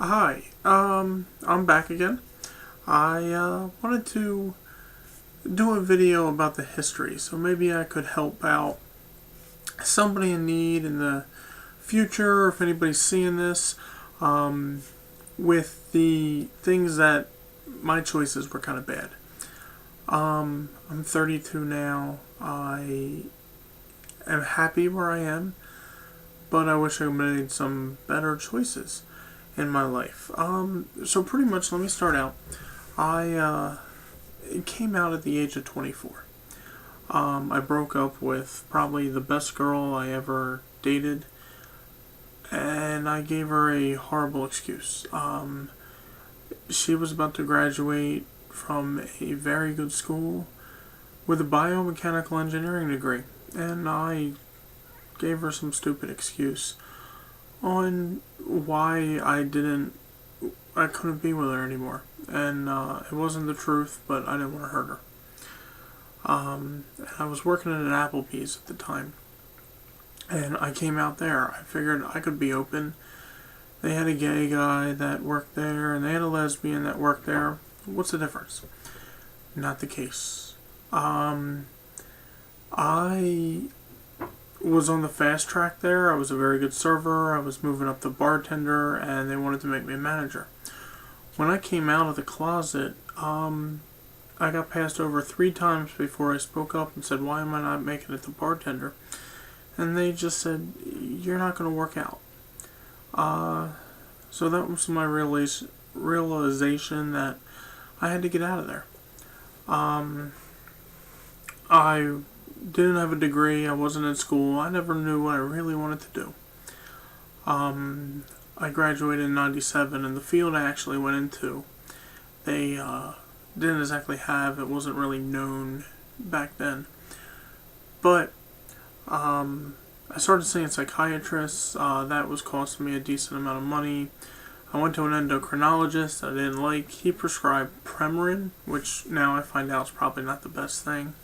Hi, I'm back again. I wanted to do a video about the history, so maybe I could help out somebody in need in the future, if anybody's seeing this, um, with the things that my choices were kind of bad. I'm 32 now. I am happy where I am, but I wish I made some better choices in my life. So pretty much, let me start out. I came out at the age of 24. I broke up with probably the best girl I ever dated, and I gave her a horrible excuse. She was about to graduate from a very good school with a biomechanical engineering degree, and I gave her some stupid excuse on why I couldn't be with her anymore. And it wasn't the truth, but I didn't want to hurt her. And I was working at an Applebee's at the time, and I came out there. I figured I could be open. They had a gay guy that worked there, and they had a lesbian that worked there. What's the difference? Not the case. I was on the fast track there. I was a very good server. I was moving up to bartender, and they wanted to make me a manager. When I came out of the closet, I got passed over 3 times before I spoke up and said, "Why am I not making it to bartender?" And they just said, "You're not going to work out." So that was my realization that I had to get out of there. I didn't have a degree. I wasn't in school. I never knew what I really wanted to do. I graduated in '97, and the field I actually went into, they didn't exactly have. It wasn't really known back then. But I started seeing psychiatrists. That was costing me a decent amount of money. I went to an endocrinologist I didn't like. He prescribed Premarin, which now I find out is probably not the best thing.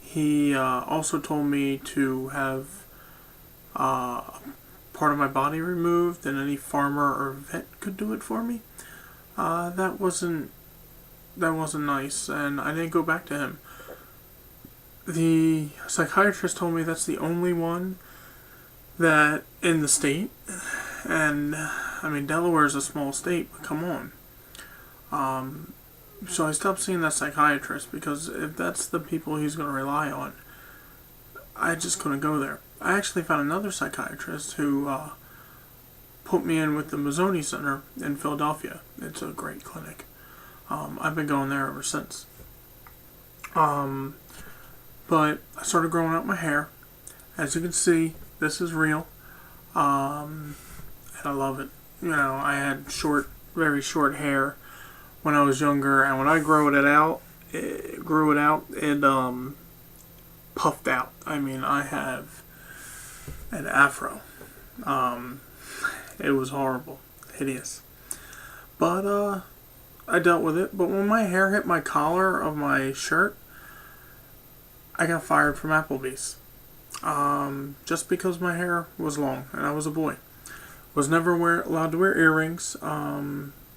He also told me to have part of my body removed, and any farmer or vet could do it for me. That wasn't nice, and I didn't go back to him. The psychiatrist told me that's the only one that in the state, and I mean Delaware is a small state, but come on. So I stopped seeing that psychiatrist because if that's the people he's going to rely on, I just couldn't go there. I actually found another psychiatrist who put me in with the Mazzoni Center in Philadelphia. It's a great clinic. I've been going there ever since. But I started growing out my hair. As you can see, this is real. And I love it. You know, I had very short hair when I was younger, and when I grew it out, it puffed out. I mean, I have an afro. It was horrible, hideous. But I dealt with it. But when my hair hit my collar of my shirt, I got fired from Applebee's. Just because my hair was long and I was a boy. Was never allowed to wear earrings.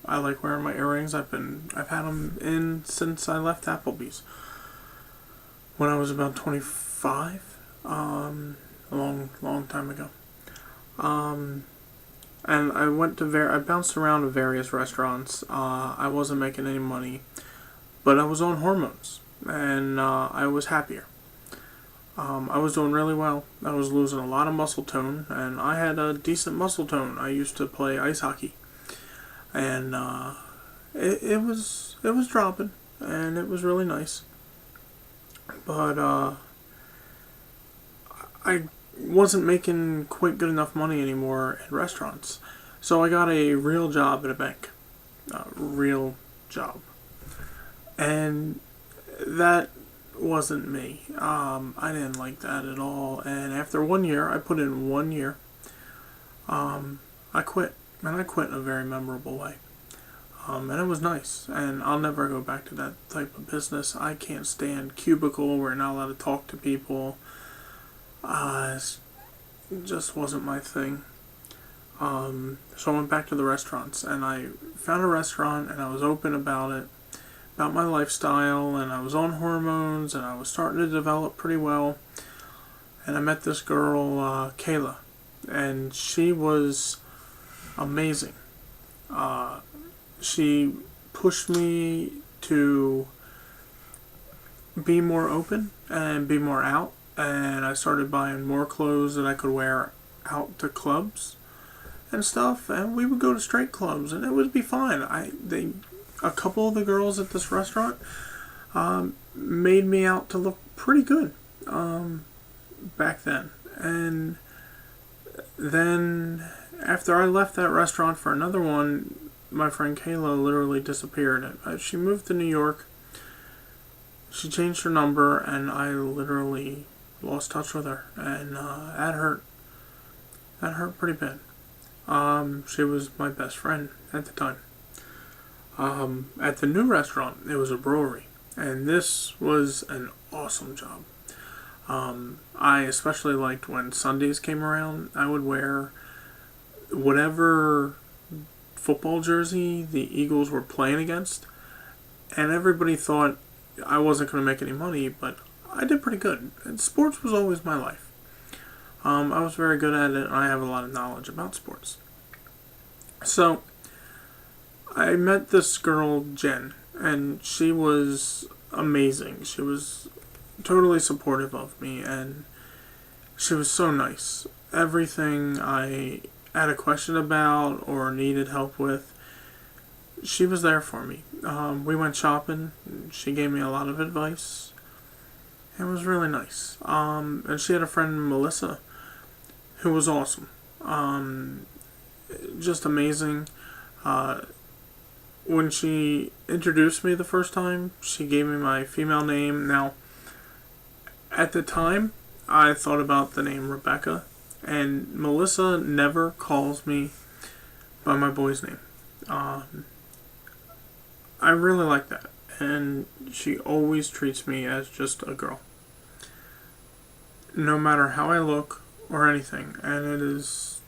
I like wearing my earrings. I've had them in since I left Applebee's. When I was about 25, a long time ago. And I bounced around to various restaurants. I wasn't making any money, but I was on hormones, and I was happier. I was doing really well. I was losing a lot of muscle tone, and I had a decent muscle tone. I used to play ice hockey, and it was dropping, and it was really nice. But I wasn't making quite good enough money anymore in restaurants, so I got a real job at a bank, a real job, and that wasn't me. I didn't like that at all, and after 1 year, I put in 1 year, I quit, and I quit in a very memorable way. And it was nice, and I'll never go back to that type of business. I can't stand cubicle, we're not allowed to talk to people. It just wasn't my thing. So I went back to the restaurants, and I found a restaurant, and I was open about it, about my lifestyle, and I was on hormones, and I was starting to develop pretty well. And I met this girl, Kayla, and she was amazing. She pushed me to be more open and be more out, and I started buying more clothes that I could wear out to clubs and stuff, and we would go to straight clubs, and it would be fine. A couple of the girls at this restaurant made me out to look pretty good back then, and then after I left that restaurant for another one, my friend Kayla literally disappeared. She moved to New York. She changed her number, and I literally lost touch with her, and that hurt. That hurt pretty bad. She was my best friend at the time. At the new restaurant, it was a brewery, and this was an awesome job. I especially liked when Sundays came around. I would wear whatever football jersey the Eagles were playing against, and everybody thought I wasn't going to make any money, but I did pretty good. And sports was always my life. I was very good at it, and I have a lot of knowledge about sports. So, I met this girl, Jen, and she was amazing. She was totally supportive of me, and she was so nice. Everything I had a question about or needed help with, she was there for me. We went shopping. She gave me a lot of advice. It was really nice. And she had a friend, Melissa, who was awesome. Just amazing. When she introduced me the first time, she gave me my female name. Now, at the time, I thought about the name Rebecca, and Melissa never calls me by my boy's name. I really like that, and she always treats me as just a girl, no matter how I look or anything, and it is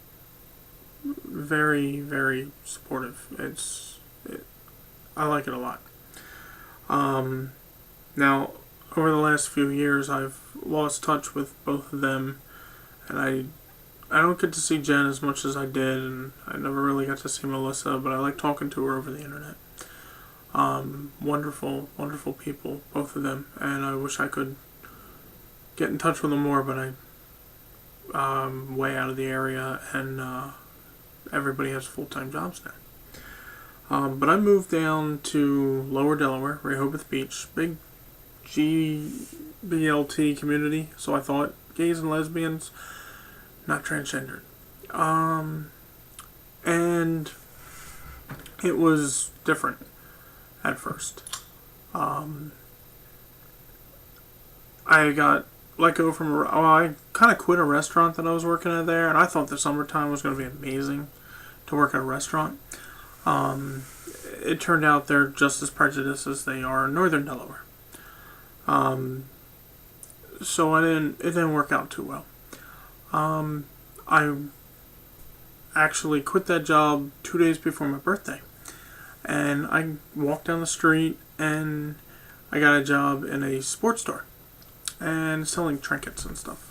very, very supportive. I like it a lot. Now, over the last few years, I've lost touch with both of them, and I don't get to see Jen as much as I did, and I never really got to see Melissa, but I like talking to her over the internet. Wonderful, wonderful people, both of them, and I wish I could get in touch with them more, but I'm way out of the area, and everybody has full-time jobs now. But I moved down to Lower Delaware, Rehoboth Beach, big GBLT community, so I thought gays and lesbians, not transgendered. And it was different at first. I got let go from, I kind of quit a restaurant that I was working at there, and I thought the summertime was going to be amazing to work at a restaurant. It turned out they're just as prejudiced as they are in Northern Delaware. So it didn't work out too well. I actually quit that job 2 days before my birthday. And I walked down the street and I got a job in a sports store and selling trinkets and stuff.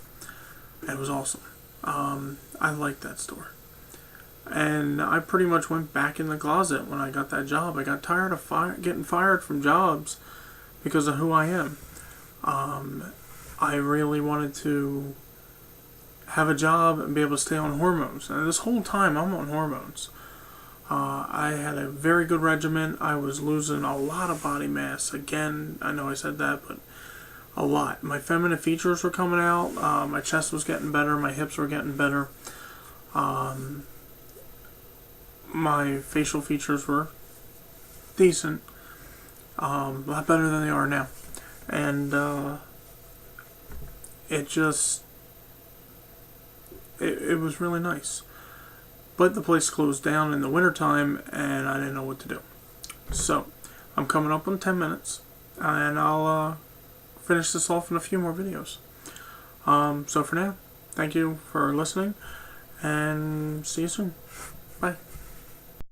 It was awesome. I liked that store. And I pretty much went back in the closet when I got that job. I got tired of getting fired from jobs because of who I am. I really wanted to have a job and be able to stay on hormones. And this whole time I'm on hormones. I had a very good regimen. I was losing a lot of body mass. Again, I know I said that, but a lot. My feminine features were coming out. My chest was getting better. My hips were getting better. My facial features were decent. A lot better than they are now. And it was really nice. But the place closed down in the wintertime, and I didn't know what to do. So, I'm coming up on 10 minutes, and I'll finish this off in a few more videos. So for now, thank you for listening, and see you soon. Bye.